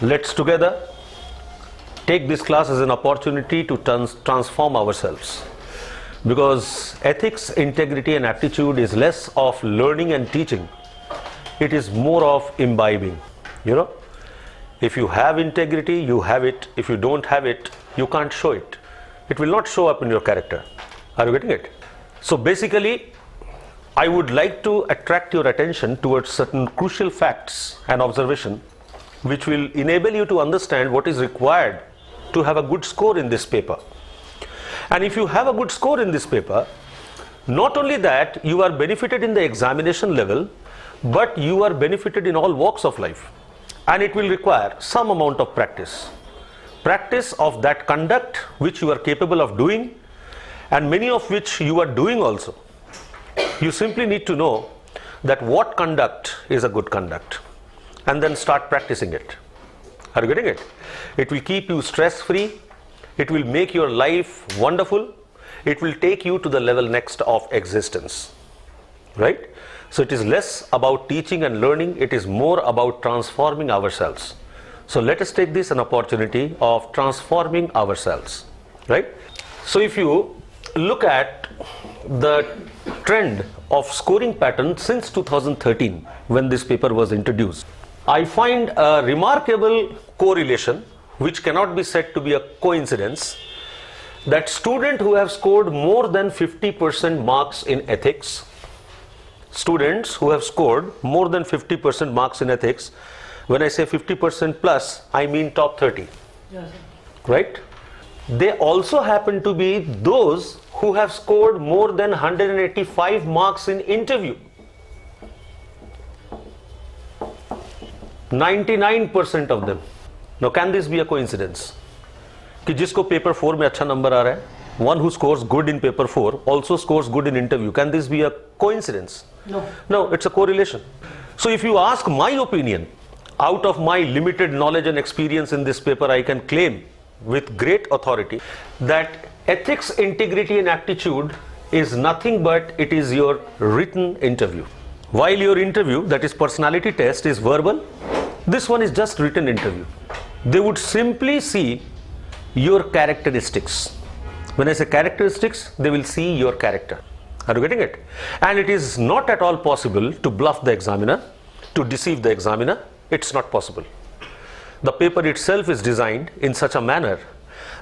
Let's together take this class as an opportunity to transform ourselves, because ethics, integrity and aptitude is less of learning and teaching. It is more of imbibing. If you have integrity, you have it. If you don't have it, you can't show it. It will not show up in your character. Are you getting it? So basically, I would like to attract your attention towards certain crucial facts and observation which will enable you to understand what is required to have a good score in this paper. And if you have a good score in this paper, not only that you are benefited in the examination level, but you are benefited in all walks of life. And it will require some amount of practice. Practice of that conduct which you are capable of doing, and many of which you are doing also. You simply need to know that what conduct is a good conduct, and then start practicing it. Are you getting it? It will keep you stress-free. It will make your life wonderful. It will take you to the level next of existence. Right? So it is less about teaching and learning. It is more about transforming ourselves. So let us take this an opportunity of transforming ourselves. Right? So if you look at the trend of scoring pattern since 2013, when this paper was introduced, I find a remarkable correlation which cannot be said to be a coincidence, that students who have scored more than 50% marks in ethics, students who have scored more than 50% marks in ethics, when I say 50% plus, I mean top 30, yes, right? They also happen to be those who have scored more than 185 marks in interview. 99% of them. Now can this be a coincidence? कि जिसको paper 4 में अच्छा number आ रहा है, one who scores good in paper 4 also scores good in interview. Can this be a coincidence? No. No, it's a correlation. So if you ask my opinion, out of my limited knowledge and experience in this paper, I can claim with great authority that ethics, integrity and aptitude is nothing but it is your written interview. While your interview, that is personality test, is verbal, this one is just written interview. They would simply see your characteristics. When I say characteristics, they will see your character. Are you getting it? And it is not at all possible to bluff the examiner, to deceive the examiner. It's not possible. The paper itself is designed in such a manner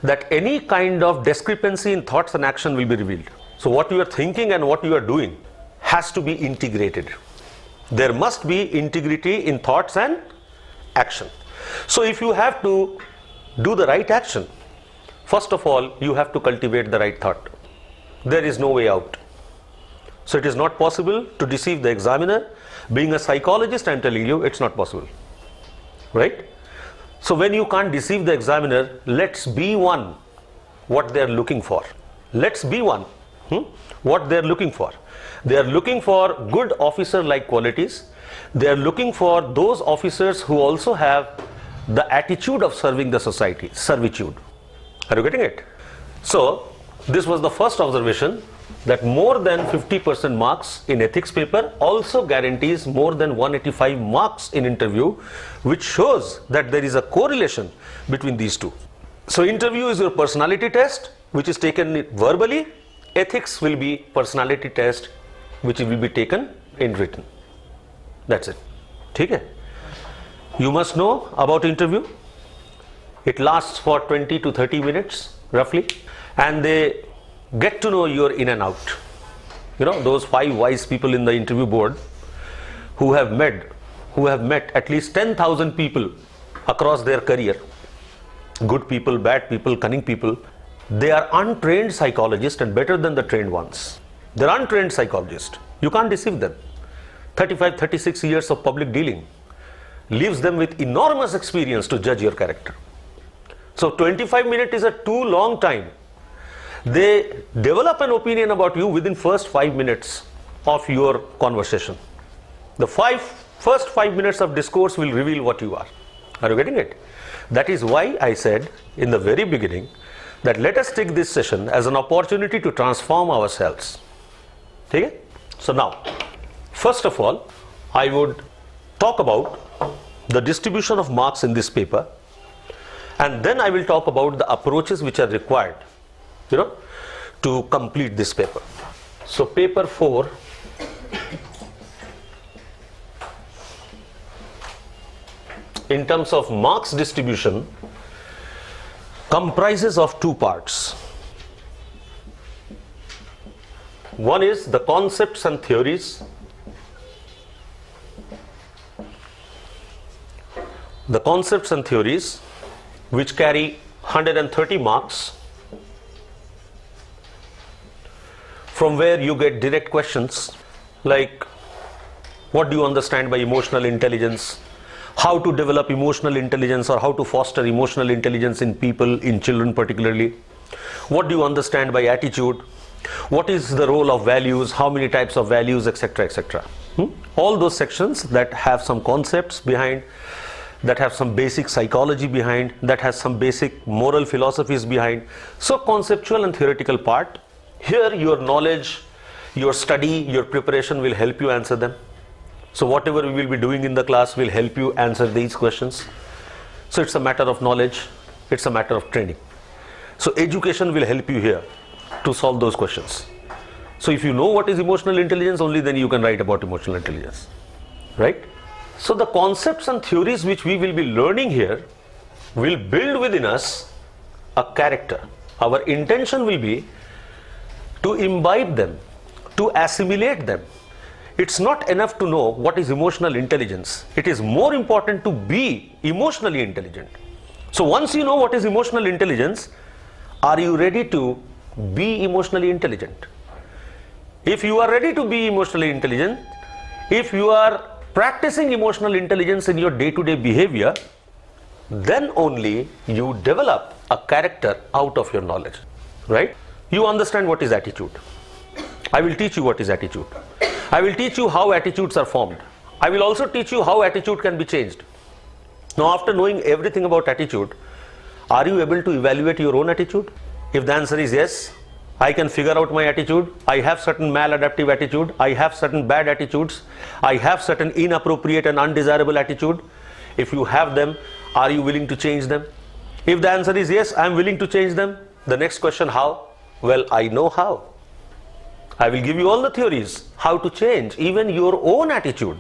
that any kind of discrepancy in thoughts and action will be revealed. So what you are thinking and what you are doing has to be integrated. There must be integrity in thoughts and action. So if you have to do the right action, first of all, you have to cultivate the right thought. There is no way out. So it is not possible to deceive the examiner. Being a psychologist, I am telling you, it's not possible. Right? So when you can't deceive the examiner, let's be one what they are looking for. Let's be one what they are looking for. They are looking for good officer-like qualities. They are looking for those officers who also have the attitude of serving the society, servitude. Are you getting it? So this was the first observation, that more than 50% marks in ethics paper also guarantees more than 185 marks in interview, which shows that there is a correlation between these two. So interview is your personality test, which is taken verbally. Ethics will be personality test, which will be taken in written. That's it. Okay? You must know about interview. It lasts for 20 to 30 minutes roughly, and they get to know your in and out. Those 5 wise people in the interview board who have met at least 10,000 people across their career. Good people, bad people, cunning people. They are untrained psychologists and better than the trained ones. They're untrained psychologists. You can't deceive them. 35, 36 years of public dealing leaves them with enormous experience to judge your character. So 25 minutes is a too long time. They develop an opinion about you within first 5 minutes of your conversation. The first 5 minutes of discourse will reveal what you are. Are you getting it? That is why I said in the very beginning that let us take this session as an opportunity to transform ourselves. Okay? So now, first of all, I would talk about the distribution of marks in this paper, and then I will talk about the approaches which are required, to complete this paper. So paper 4, in terms of marks distribution, comprises of two parts. One is the concepts and theories. The concepts and theories, which carry 130 marks, from where you get direct questions like, what do you understand by emotional intelligence? How to develop emotional intelligence, or how to foster emotional intelligence in people, in children particularly? What do you understand by attitude? What is the role of values? How many types of values, etc., etc. All those sections that have some concepts behind, that have some basic psychology behind, that has some basic moral philosophies behind. So conceptual and theoretical part. Here your knowledge, your study, your preparation will help you answer them. So whatever we will be doing in the class will help you answer these questions. So it's a matter of knowledge, it's a matter of training. So education will help you here to solve those questions. So if you know what is emotional intelligence, only then you can write about emotional intelligence, right? So the concepts and theories which we will be learning here will build within us a character. Our intention will be to imbibe them, to assimilate them. It's not enough to know what is emotional intelligence. It is more important to be emotionally intelligent. So once you know what is emotional intelligence, are you ready to be emotionally intelligent? If you are ready to be emotionally intelligent, if you are practicing emotional intelligence in your day-to-day behavior, then only you develop a character out of your knowledge, right? You understand what is attitude. I will teach you what is attitude. I will teach you how attitudes are formed. I will also teach you how attitude can be changed. Now, after knowing everything about attitude, are you able to evaluate your own attitude? If the answer is yes, I can figure out my attitude. I have certain maladaptive attitude. I have certain bad attitudes. I have certain inappropriate and undesirable attitude. If you have them, are you willing to change them? If the answer is yes, I am willing to change them. The next question, how? Well, I know how. I will give you all the theories how to change even your own attitude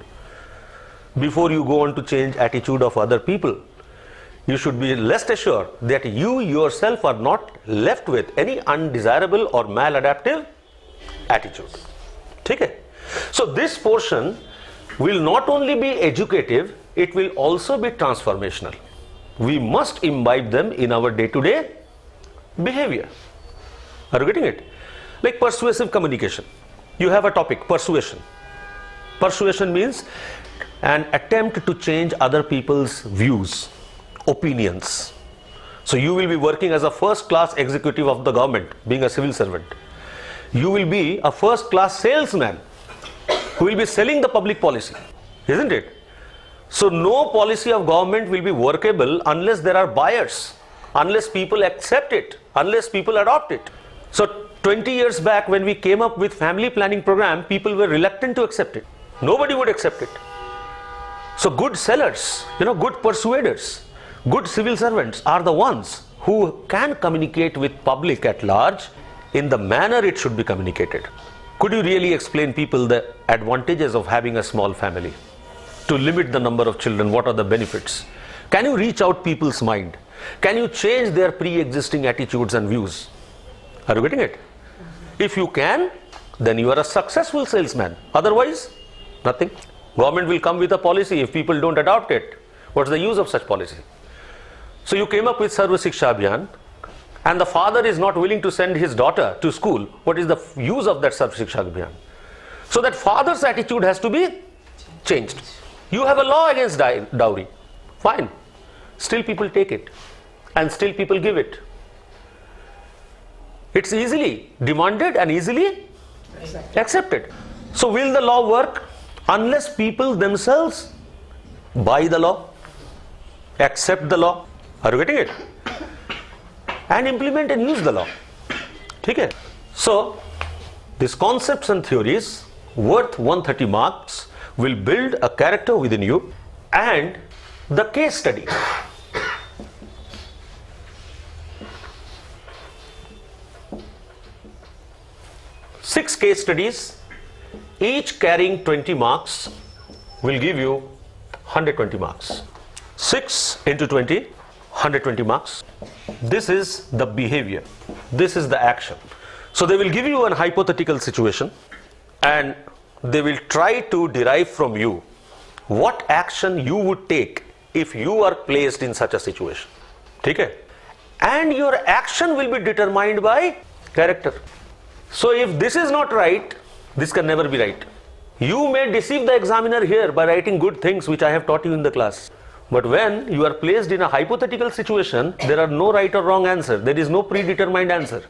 before you go on to change attitude of other people. You should be rest assured that you yourself are not left with any undesirable or maladaptive attitude. Okay? So this portion will not only be educative, it will also be transformational. We must imbibe them in our day-to-day behavior. Are you getting it? Like persuasive communication. You have a topic, persuasion. Persuasion means an attempt to change other people's views, opinions. So you will be working as a first-class executive of the government, being a civil servant. You will be a first-class salesman who will be selling the public policy, isn't it? So no policy of government will be workable unless there are buyers, unless people accept it, unless people adopt it. So 20 years back when we came up with family planning program, people were reluctant to accept it. Nobody would accept it. So good sellers, good persuaders, good civil servants are the ones who can communicate with public at large in the manner it should be communicated. Could you really explain people the advantages of having a small family? To limit the number of children, what are the benefits? Can you reach out people's mind? Can you change their pre-existing attitudes and views? Are you getting it? If you can, then you are a successful salesman. Otherwise, nothing. Government will come with a policy. If people don't adopt it, what's the use of such policy? So you came up with Sarva Shiksha Abhiyan, and the father is not willing to send his daughter to school. What is the use of that Sarva Shiksha Abhiyan? So that father's attitude has to be changed. You have a law against dowry. Fine. Still people take it. And still people give it. It's easily demanded and easily accepted. So will the law work unless people themselves buy the law, accept the law? Are you getting it? And implement and use the law. Okay? So these concepts and theories worth 130 marks will build a character within you, and the case study. Six case studies, each carrying 20 marks, will give you 120 marks. 6 into 20, 120 marks. This is the behavior. This is the action. So they will give you an hypothetical situation and they will try to derive from you what action you would take if you are placed in such a situation. Okay? And your action will be determined by character. So if this is not right, this can never be right. You may deceive the examiner here by writing good things which I have taught you in the class. But when you are placed in a hypothetical situation, there are no right or wrong answer. There is no predetermined answer.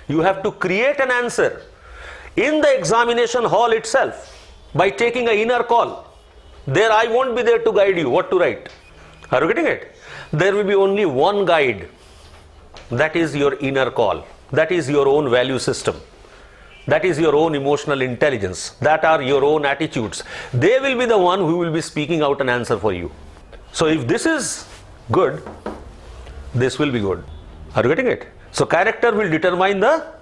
You have to create an answer in the examination hall itself by taking an inner call. There I won't be there to guide you what to write. Are you getting it? There will be only one guide. That is your inner call. That is your own value system. That is your own emotional intelligence. That are your own attitudes. They will be the one who will be speaking out an answer for you. So if this is good, this will be good. Are you getting it? So character will determine the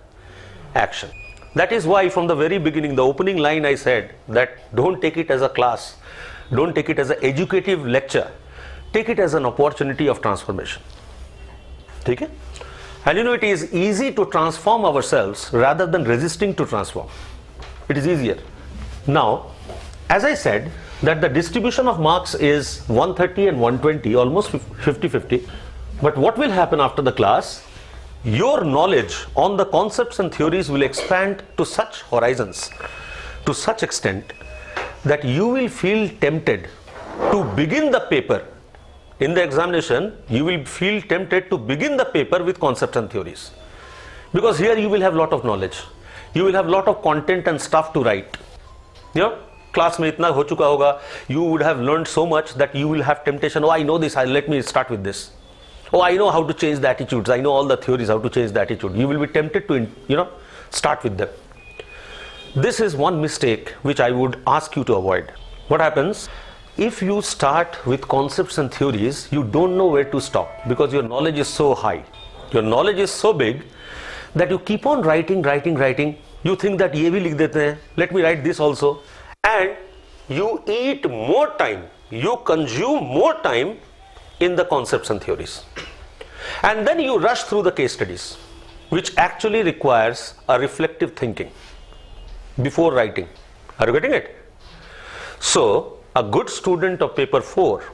action. That is why from the very beginning, the opening line I said that don't take it as a class. Don't take it as an educative lecture. Take it as an opportunity of transformation. Okay? And you know, it is easy to transform ourselves rather than resisting to transform. It is easier. Now, as I said, that the distribution of marks is 130 and 120, almost 50-50. But what will happen after the class? Your knowledge on the concepts and theories will expand to such horizons, to such extent, that you will feel tempted to begin the paper. In the examination, you will feel tempted to begin the paper with concepts and theories. Because here you will have lot of knowledge. You will have lot of content and stuff to write. You know, class mein itna ho chuka hoga, you would have learned so much that you will have temptation, oh I know this, let me start with this. Oh, I know how to change the attitudes. I know all the theories, how to change the attitude. You will be tempted to, start with them. This is one mistake which I would ask you to avoid. What happens? If you start with concepts and theories, you don't know where to stop because your knowledge is so high. Your knowledge is so big that you keep on writing. You think that ye bhi likh dete hain, let me write this also. And you eat more time, you consume more time in the concepts and theories. And then you rush through the case studies, which actually requires a reflective thinking before writing. Are you getting it? So, a good student of paper 4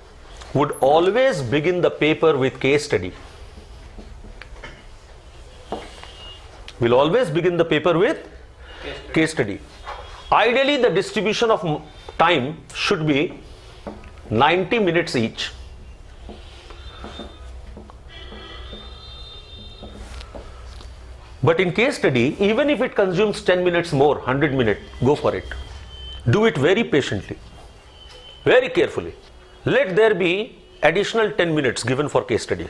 would always begin the paper with case study. Will always begin the paper with case study. Ideally, the distribution of time should be 90 minutes each. But in case study, even if it consumes 10 minutes more, 100 minutes, go for it. Do it very patiently, very carefully. Let there be additional 10 minutes given for case study.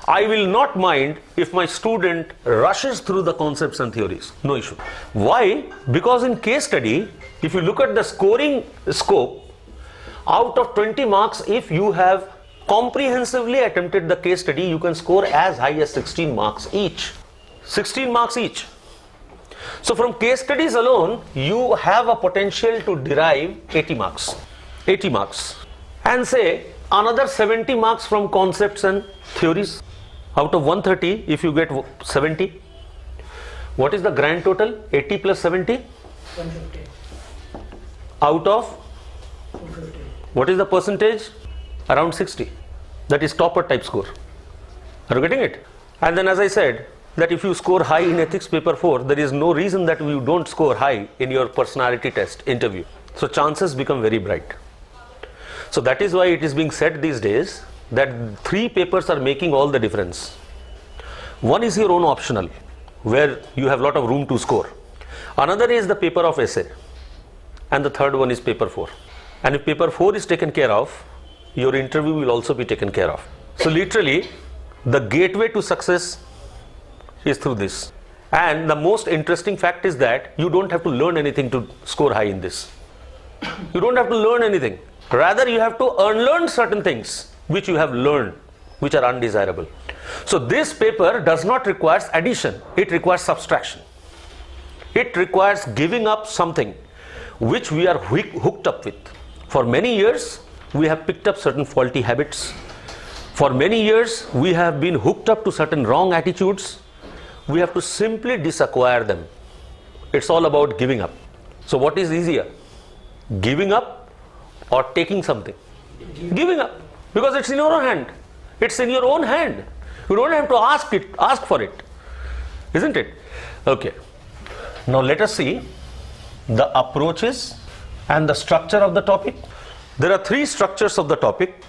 I will not mind if my student rushes through the concepts and theories. No issue. Why? Because in case study, if you look at the scoring scope, out of 20 marks, if you have comprehensively attempted the case study, you can score as high as 16 marks each. 16 marks each. So from case studies alone, you have a potential to derive 80 marks. 80 marks. And say another 70 marks from concepts and theories. Out of 130, if you get 70, what is the grand total? 80 plus 70? 150. Out of? 250. What is the percentage? Around 60. That is topper type score. Are you getting it? And then as I said, that if you score high in ethics paper 4, there is no reason that you don't score high in your personality test interview. So chances become very bright. So that is why it is being said these days that 3 papers are making all the difference. One is your own optional, where you have a lot of room to score. Another is the paper of essay. And the third one is paper 4. And if paper 4 is taken care of, your interview will also be taken care of. So literally, the gateway to success is through this. And the most interesting fact is that you don't have to learn anything to score high in this. You don't have to learn anything. Rather, you have to unlearn certain things which you have learned, which are undesirable. So this paper does not require addition, it requires subtraction. It requires giving up something which we are hooked up with. For many years, we have picked up certain faulty habits. For many years, we have been hooked up to certain wrong attitudes. We have to simply disacquire them. It's all about giving up. So what is easier? Giving up or taking something? Giving up. Because it's in your own hand. It's in your own hand. You don't have to ask for it. Isn't it? Okay. Now let us see the approaches and the structure of the topic. There are three structures of the topic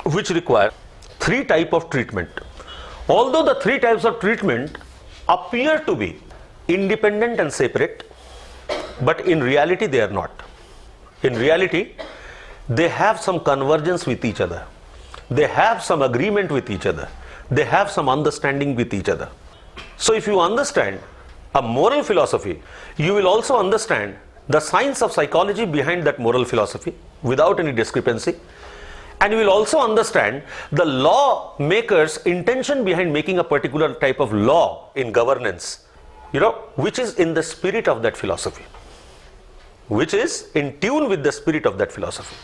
which require three types of treatment. Although the three types of treatment appear to be independent and separate, but in reality they are not. In reality, they have some convergence with each other. They have some agreement with each other. They have some understanding with each other. So if you understand a moral philosophy, you will also understand the science of psychology behind that moral philosophy without any discrepancy. And you will also understand the lawmaker's intention behind making a particular type of law in governance, which is in the spirit of that philosophy, which is in tune with the spirit of that philosophy.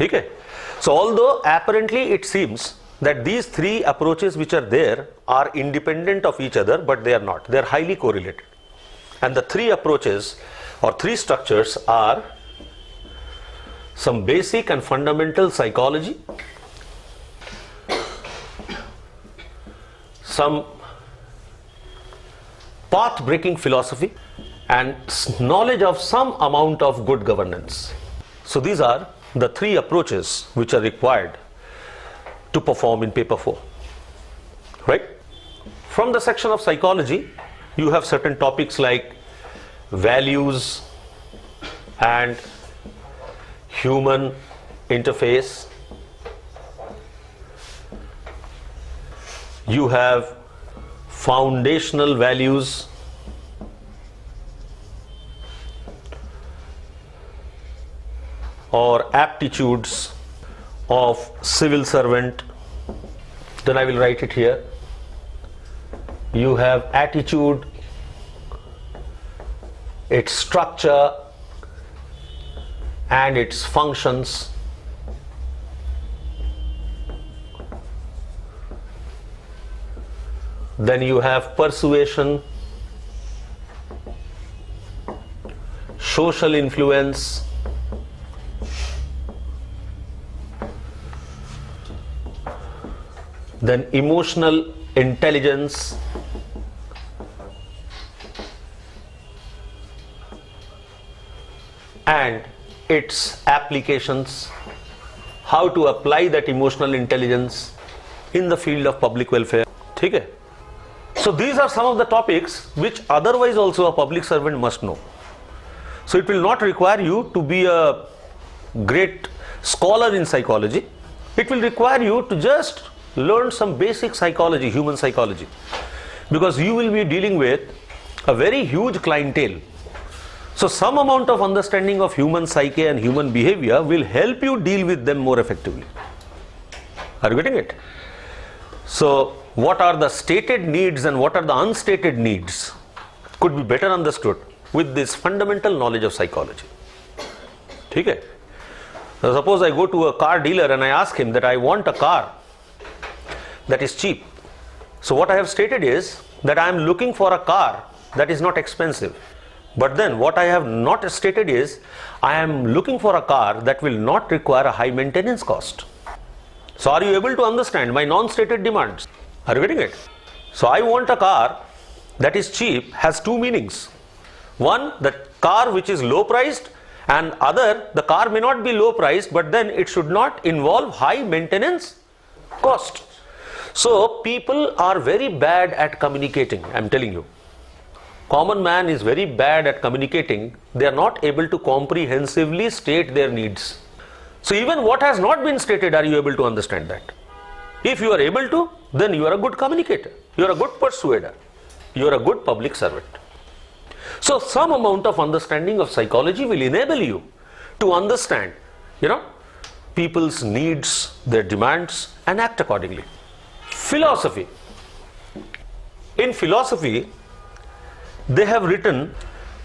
Okay? So although apparently it seems that these three approaches which are there are independent of each other, but they are not. They are highly correlated. And the three approaches or three structures are some basic and fundamental psychology, some path-breaking philosophy, and knowledge of some amount of good governance. So these are the three approaches which are required to perform in paper 4, right? From the section of psychology, you have certain topics like values and human interface. You have foundational values, or aptitudes of civil servant. Then I will write it here. You have attitude, its structure and its functions. Then you have persuasion, social influence, then emotional intelligence, and its applications, how to apply that emotional intelligence in the field of public welfare. Okay? So these are some of the topics which otherwise also a public servant must know. So it will not require you to be a great scholar in psychology. It will require you to just learn some basic psychology, human psychology, because you will be dealing with a very huge clientele. So some amount of understanding of human psyche and human behavior will help you deal with them more effectively. Are you getting it? So what are the stated needs and what are the unstated needs could be better understood with this fundamental knowledge of psychology. Okay? Now suppose I go to a car dealer and I ask him that I want a car that is cheap. So what I have stated is that I am looking for a car that is not expensive. But then what I have not stated is I am looking for a car that will not require a high maintenance cost. So are you able to understand my non-stated demands? Are you getting it? So I want a car that is cheap has two meanings. One, the car which is low priced, and other, the car may not be low priced, but then it should not involve high maintenance cost. So people are very bad at communicating, I am telling you. Common man is very bad at communicating. They are not able to comprehensively state their needs. So even what has not been stated, are you able to understand that? If you are able to, then you are a good communicator. You are a good persuader. You are a good public servant. So some amount of understanding of psychology will enable you to understand, people's needs, their demands, and act accordingly. Philosophy. In philosophy, they have written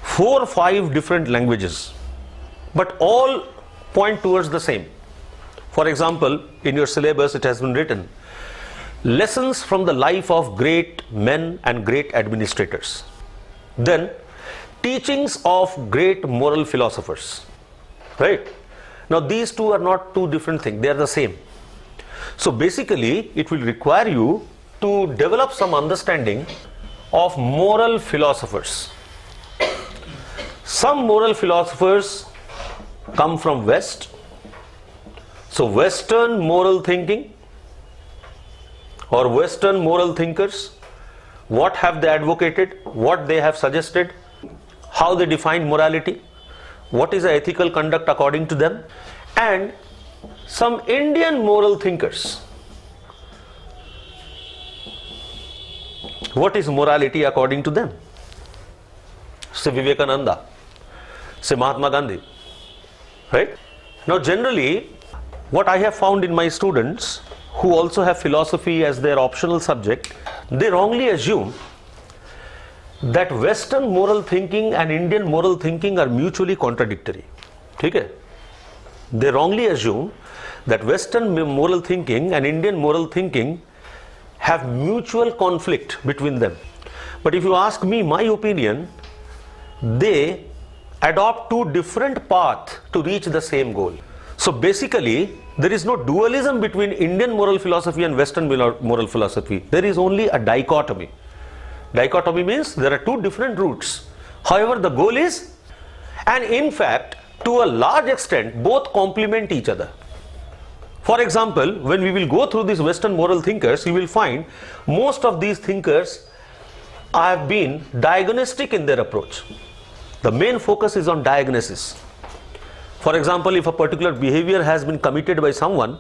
4 or 5 different languages, but all point towards the same. For example, in your syllabus it has been written, lessons from the life of great men and great administrators. Then, teachings of great moral philosophers. Right? Now these two are not two different things, they are the same. So basically, it will require you to develop some understanding of moral philosophers. Some moral philosophers come from West. So Western moral thinking or Western moral thinkers, what have they advocated, what they have suggested, how they define morality, what is the ethical conduct according to them, and some Indian moral thinkers. What is morality according to them? Say Vivekananda, say Mahatma Gandhi, right? Now generally, what I have found in my students who also have philosophy as their optional subject, they wrongly assume that Western moral thinking and Indian moral thinking are mutually contradictory. Okay? They wrongly assume that Western moral thinking and Indian moral thinking have mutual conflict between them. But if you ask me my opinion, they adopt 2 different paths to reach the same goal. So basically, there is no dualism between Indian moral philosophy and Western moral philosophy. There is only a dichotomy. Dichotomy means there are 2 different routes. However, the goal is, and in fact, to a large extent, both complement each other. For example, when we will go through these Western moral thinkers, you will find most of these thinkers have been diagnostic in their approach. The main focus is on diagnosis. For example, if a particular behavior has been committed by someone,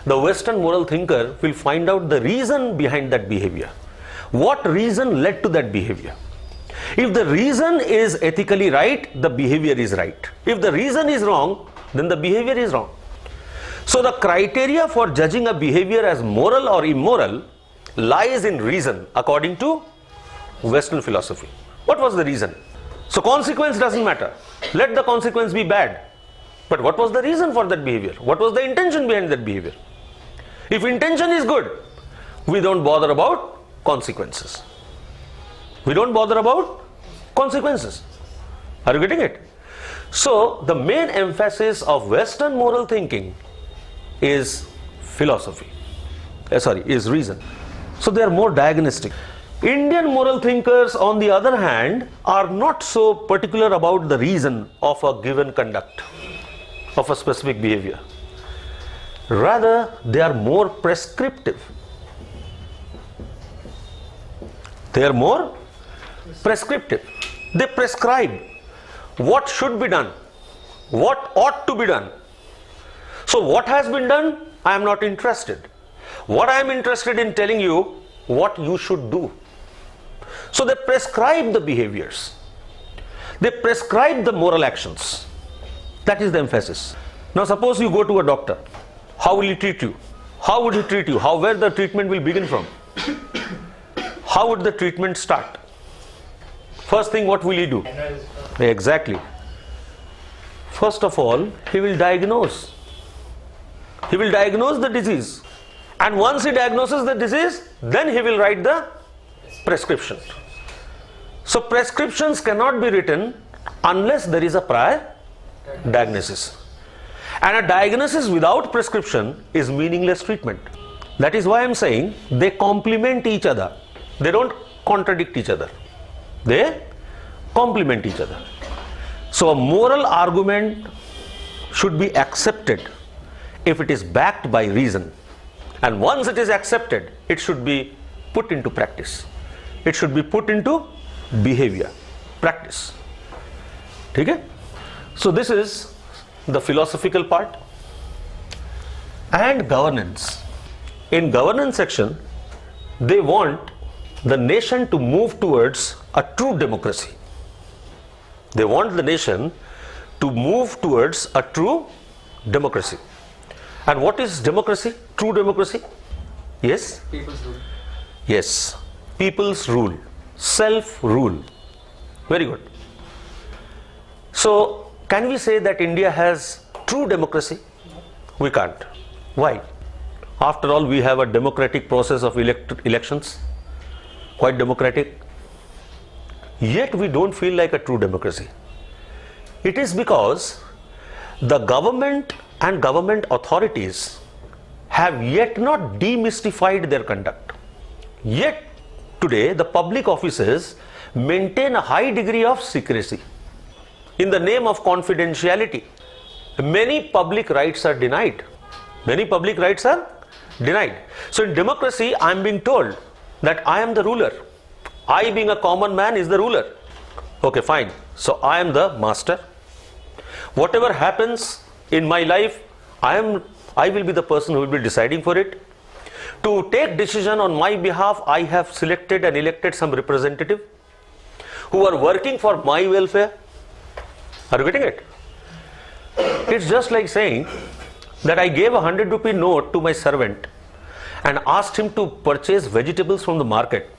the Western moral thinker will find out the reason behind that behavior. What reason led to that behavior? If the reason is ethically right, the behavior is right. If the reason is wrong, then the behavior is wrong. So the criteria for judging a behavior as moral or immoral lies in reason according to Western philosophy. What was the reason? So consequence doesn't matter. Let the consequence be bad. But what was the reason for that behavior? What was the intention behind that behavior? If intention is good, we don't bother about consequences. We don't bother about consequences. Are you getting it? So the main emphasis of Western moral thinking is philosophy. Is reason. So they are more diagnostic. Indian moral thinkers, on the other hand, are not so particular about the reason of a given conduct, of a specific behavior. Rather, they are more prescriptive. They are more prescriptive. They prescribe what should be done, what ought to be done. So what has been done, I am not interested. What I am interested in telling you, what you should do. So they prescribe the behaviors. They prescribe the moral actions. That is the emphasis. Now suppose you go to a doctor. How will he treat you? How would he treat you? Where the treatment will begin from? How would the treatment start? First thing, what will he do? Exactly. First of all, he will diagnose. He will diagnose the disease. And once he diagnoses the disease, then he will write the prescription. So prescriptions cannot be written unless there is a prior diagnosis. And a diagnosis without prescription is meaningless treatment. That is why I am saying they complement each other. They don't contradict each other. They complement each other. So a moral argument should be accepted if it is backed by reason. And once it is accepted, it should be put into practice. It should be put into behavior, practice. Okay? So this is the philosophical part. And governance. In governance section, they want the nation to move towards a true democracy. They want the nation to move towards a true democracy. And what is democracy? True democracy? Yes? People's rule. Yes. People's rule. Self-rule. Very good. So, can we say that India has true democracy? We can't. Why? After all, we have a democratic process of elections. Quite democratic. Yet we don't feel like a true democracy. It is because the government and government authorities have yet not demystified their conduct. Yet today the public offices maintain a high degree of secrecy. In the name of confidentiality, many public rights are denied. Many public rights are denied. So in democracy, I am being told that I am the ruler. I, being a common man, is the ruler. Okay, fine. So I am the master. Whatever happens in my life, I will be the person who will be deciding for it. To take decision on my behalf, I have selected and elected some representative who are working for my welfare. Are you getting it? It's just like saying that I gave a 100 rupee note to my servant and asked him to purchase vegetables from the market,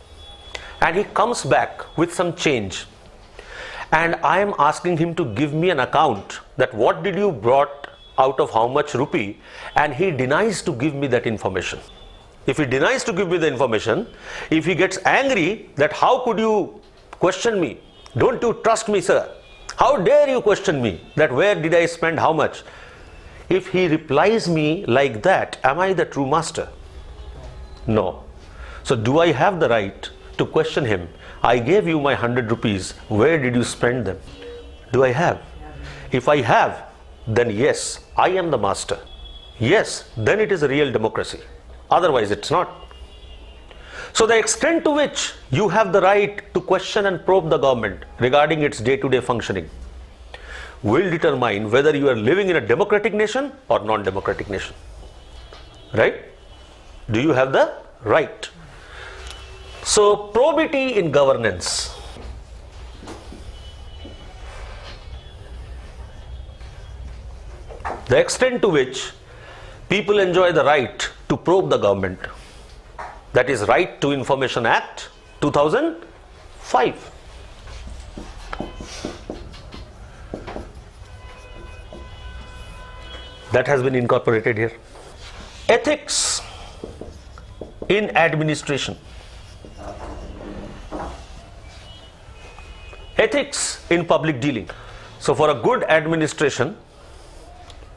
and he comes back with some change, and I am asking him to give me an account that what did you brought out of how much rupee, and he denies to give me that information. If he denies to give me the information, if he gets angry that how could you question me, don't you trust me, sir, how dare you question me that where did I spend how much, if he replies me like that, am I the true master? No. So do I have the right to question him? I gave you my 100 rupees, where did you spend them? Do I have? If I have, then yes, I am the master. Yes, then it is a real democracy. Otherwise it's not. So the extent to which you have the right to question and probe the government regarding its day-to-day functioning will determine whether you are living in a democratic nation or non-democratic nation. Right? Do you have the right? So probity in governance. The extent to which people enjoy the right to probe the government, that is Right to Information Act 2005. That has been incorporated here. Ethics in administration. Ethics in public dealing. So for a good administration,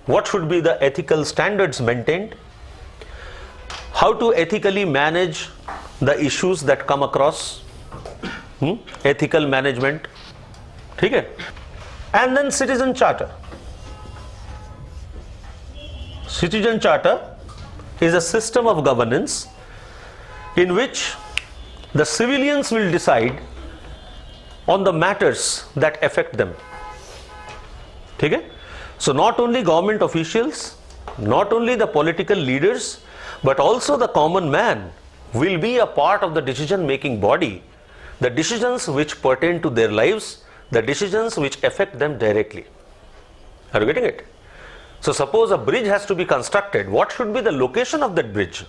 what should be the ethical standards maintained? How to ethically manage the issues that come across? Ethical management. Okay? And then citizen charter. Citizen charter is a system of governance in which the civilians will decide on the matters that affect them. Okay? So not only government officials, not only the political leaders, but also the common man will be a part of the decision-making body. The decisions which pertain to their lives, the decisions which affect them directly. Are you getting it? So suppose a bridge has to be constructed, what should be the location of that bridge?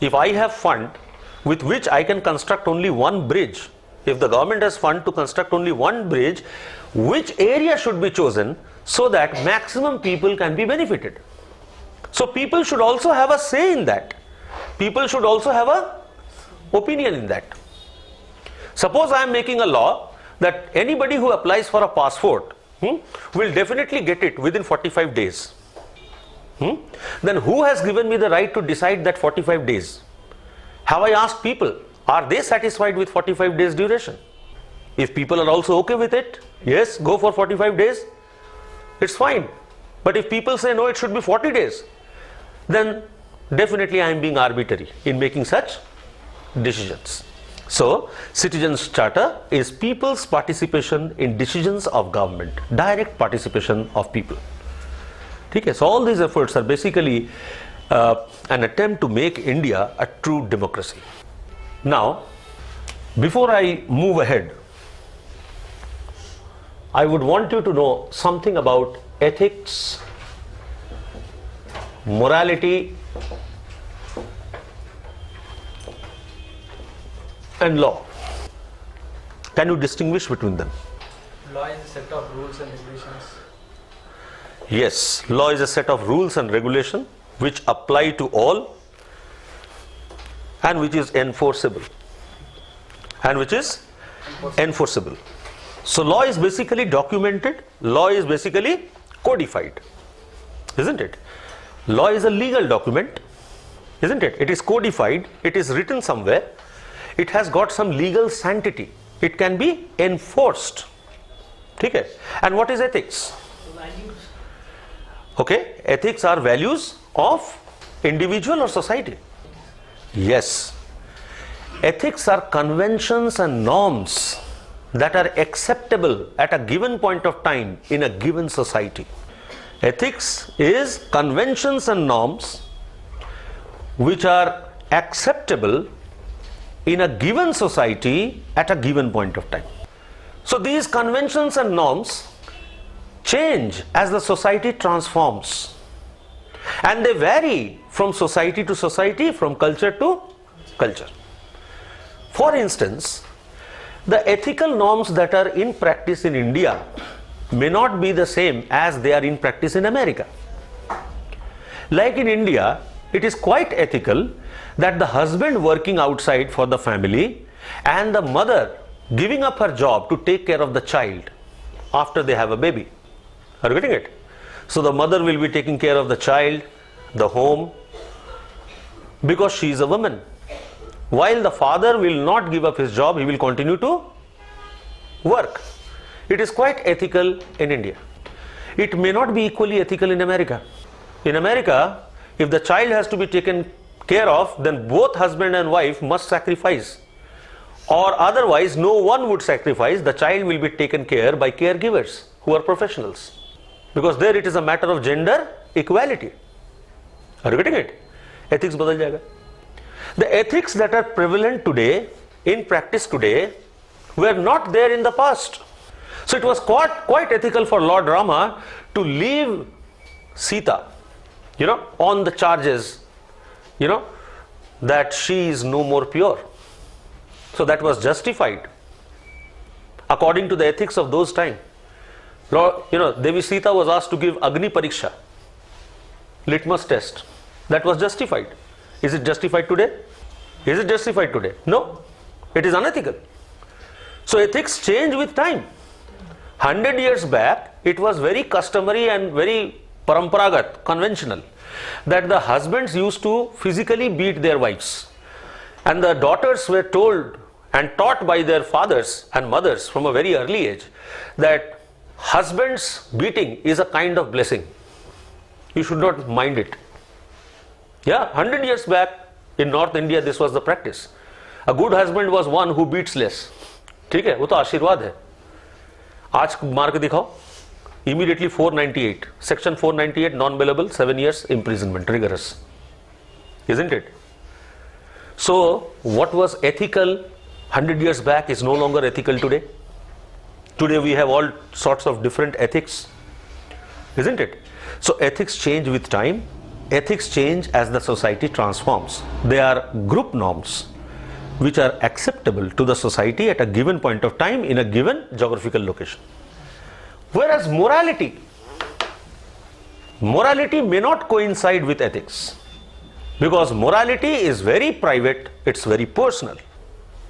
If I have fund with which I can construct only one bridge, if the government has fund to construct only one bridge, which area should be chosen so that maximum people can be benefited? So people should also have a say in that. People should also have a opinion in that. Suppose I am making a law that anybody who applies for a passport will definitely get it within 45 days. Then who has given me the right to decide that 45 days? Have I asked people, are they satisfied with 45 days duration? If people are also okay with it, yes, go for 45 days, it's fine. But if people say no, it should be 40 days, then definitely I am being arbitrary in making such decisions. So, citizens' charter is people's participation in decisions of government, direct participation of people. Okay, so all these efforts are basically an attempt to make India a true democracy. Now, before I move ahead, I would want you to know something about ethics, morality and law. Can you distinguish between them? Law is a set of rules and regulations. Yes, law is a set of rules and regulation which apply to all and which is enforceable. So law is basically documented, law is basically codified, isn't it? Law is a legal document, isn't it? It is codified, it is written somewhere, it has got some legal sanctity, it can be enforced. Okay? And what is ethics? Values. Okay, ethics are values of individual or society. Yes, ethics are conventions and norms that are acceptable at a given point of time in a given society. Ethics is conventions and norms which are acceptable in a given society at a given point of time. So these conventions and norms change as the society transforms, and they vary from society to society, from culture to culture. For instance, the ethical norms that are in practice in India may not be the same as they are in practice in America. Like in India, it is quite ethical that the husband working outside for the family and the mother giving up her job to take care of the child after they have a baby. Are you getting it? So the mother will be taking care of the child, the home, because she is a woman. While the father will not give up his job, he will continue to work. It is quite ethical in India. It may not be equally ethical in America. In America, if the child has to be taken care of, then both husband and wife must sacrifice. Or otherwise, no one would sacrifice. The child will be taken care by caregivers who are professionals. Because there it is a matter of gender equality. Are you getting it? Ethics badal jayega. The ethics that are prevalent today, in practice today, were not there in the past. So it was quite ethical for Lord Rama to leave Sita, on the charges, that she is no more pure. So that was justified according to the ethics of those times. Devi Sita was asked to give Agni Pariksha, litmus test. That was justified. Is it justified today? Is it justified today? No. It is unethical. So ethics change with time. 100 years back, it was very customary and very paramparagat, conventional, that the husbands used to physically beat their wives. And the daughters were told and taught by their fathers and mothers from a very early age that husband's beating is a kind of blessing. You should not mind it. Yeah, 100 years back in North India, this was the practice. A good husband was one who beats less. ठीक है, वो तो आशीर्वाद है. आज मार के दिखाओ. Immediately 498, section 498, non-bailable, 7 years imprisonment, rigorous. Isn't it? So what was ethical 100 years back is no longer ethical today. Today we have all sorts of different ethics, isn't it? So ethics change with time. Ethics change as the society transforms. They are group norms which are acceptable to the society at a given point of time in a given geographical location. Whereas morality may not coincide with ethics, because morality is very private, it's very personal.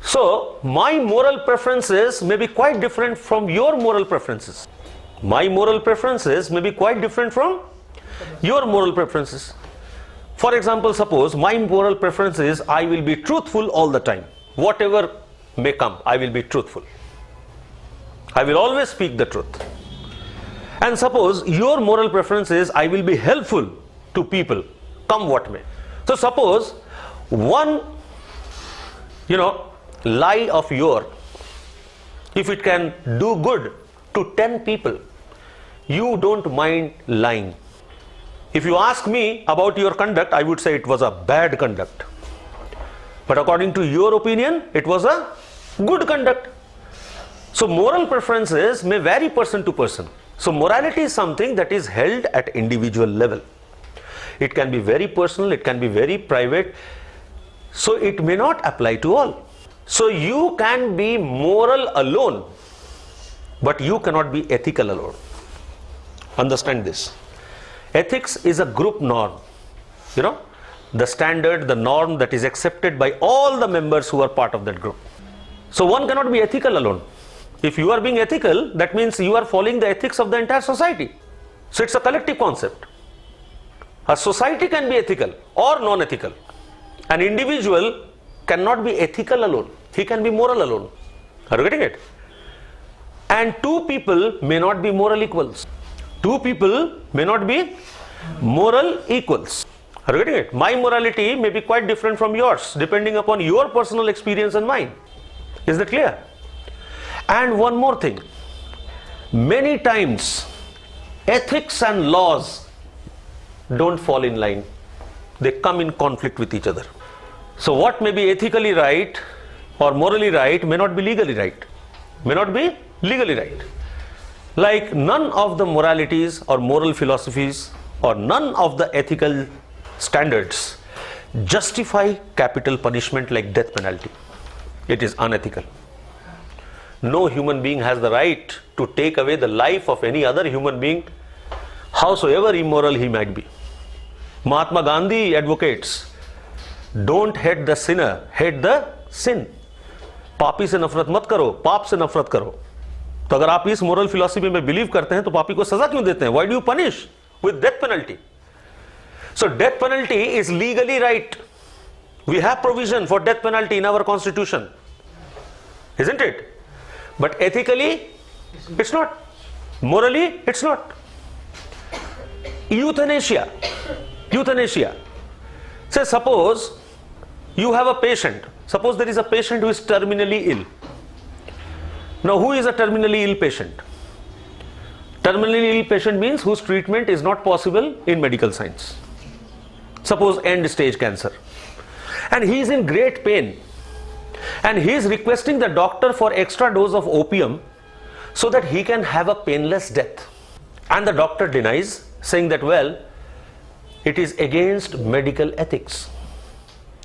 So my moral preferences may be quite different from your moral preferences. My moral preferences may be quite different from your moral preferences. For example, suppose my moral preference is I will be truthful all the time. Whatever may come, I will be truthful. I will always speak the truth. And suppose your moral preference is I will be helpful to people, come what may. So suppose one, lie of yours, if it can do good to 10 people, you don't mind lying. If you ask me about your conduct, I would say it was a bad conduct. But according to your opinion, it was a good conduct. So moral preferences may vary person to person. So morality is something that is held at individual level. it can be very personal, it can be very private, so it may not apply to all. So you can be moral alone, but you cannot be ethical alone. Understand this. Ethics is a group norm, the standard, the norm that is accepted by all the members who are part of that group. So one cannot be ethical alone. If you are being ethical, that means you are following the ethics of the entire society. So it's a collective concept. A society can be ethical or non-ethical. An individual cannot be ethical alone. He can be moral alone. Are you getting it? And two people may not be moral equals. Two people may not be moral equals. Are you getting it? My morality may be quite different from yours, depending upon your personal experience and mine. Is that clear? And one more thing. Many times, ethics and laws don't fall in line. They come in conflict with each other. So what may be ethically right or morally right may not be legally right. May not be legally right. Like none of the moralities or moral philosophies or none of the ethical standards justify capital punishment like death penalty. It is unethical. No human being has the right to take away the life of any other human being, howsoever immoral he might be. Mahatma Gandhi advocates, don't hate the sinner, hate the sin. पापी से नफरत मत करो, पाप से नफरत करो. तो अगर आप इस मोरल फिलॉसफी में बिलीव करते हैं तो पापी को सजा क्यों देते हैं? Why do you punish with death penalty? So death penalty is legally right. We have provision for death penalty in our constitution, isn't it? But ethically, it's not. Morally, it's not. Euthanasia. Euthanasia. Say, suppose you have a patient. Suppose there is a patient who is terminally ill. Now, who is a terminally ill patient? Terminally ill patient means whose treatment is not possible in medical science. Suppose end stage cancer. And he is in great pain. And he is requesting the doctor for extra dose of opium so that he can have a painless death. And the doctor denies, saying that, well, it is against medical ethics.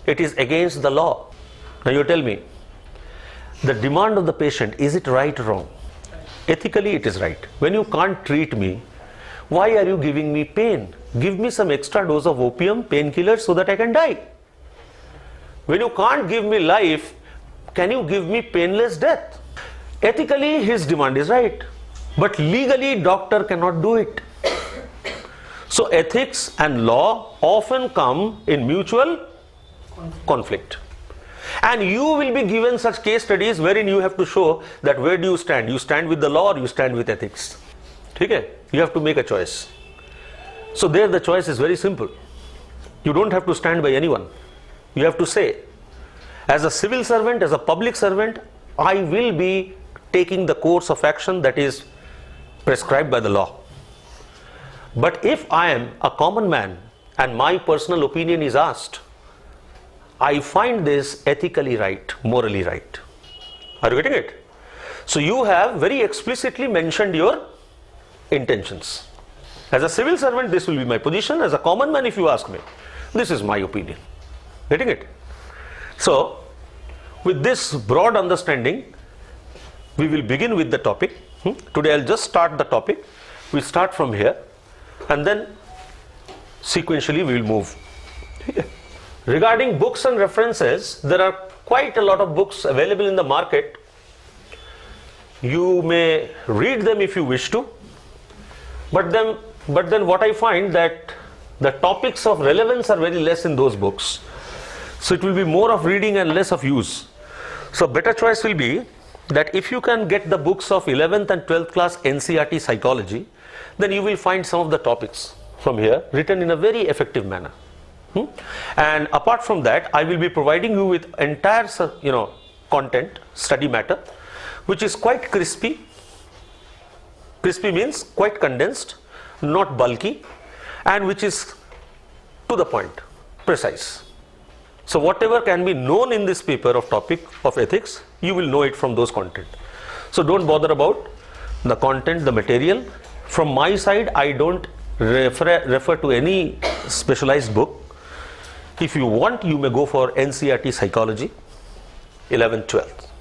It is against the law. Now you tell me, the demand of the patient, is it right or wrong? Ethically it is right. When you can't treat me, why are you giving me pain? Give me some extra dose of opium, painkillers, so that I can die. When you can't give me life, can you give me painless death? Ethically his demand is right, but legally doctor cannot do it. So ethics and law often come in mutual conflict. And you will be given such case studies wherein you have to show that where do you stand? You stand with the law or you stand with ethics? Okay? You have to make a choice. So there the choice is very simple. You don't have to stand by anyone. You have to say, as a civil servant, as a public servant, I will be taking the course of action that is prescribed by the law. But if I am a common man and my personal opinion is asked, I find this ethically right, morally right. Are you getting it? So you have very explicitly mentioned your intentions. As a civil servant, this will be my position. As a common man, if you ask me, this is my opinion. Getting it? So, with this broad understanding, we will begin with the topic. Today I'll just start the topic. We'll start from here and then sequentially we will move. Regarding books and references, there are quite a lot of books available in the market. You may read them if you wish to, but then what I find that the topics of relevance are very less in those books. So it will be more of reading and less of use. So better choice will be that if you can get the books of 11th and 12th class NCERT psychology, then you will find some of the topics from here written in a very effective manner. And apart from that, I will be providing you with entire content, study matter, which is quite crispy. Crispy means quite condensed, not bulky, and which is to the point, precise. So whatever can be known in this paper of topic of ethics, you will know it from those content. So don't bother about the content, the material. From my side, I don't refer to any specialized book. If you want, you may go for NCERT psychology, 11th, 12th.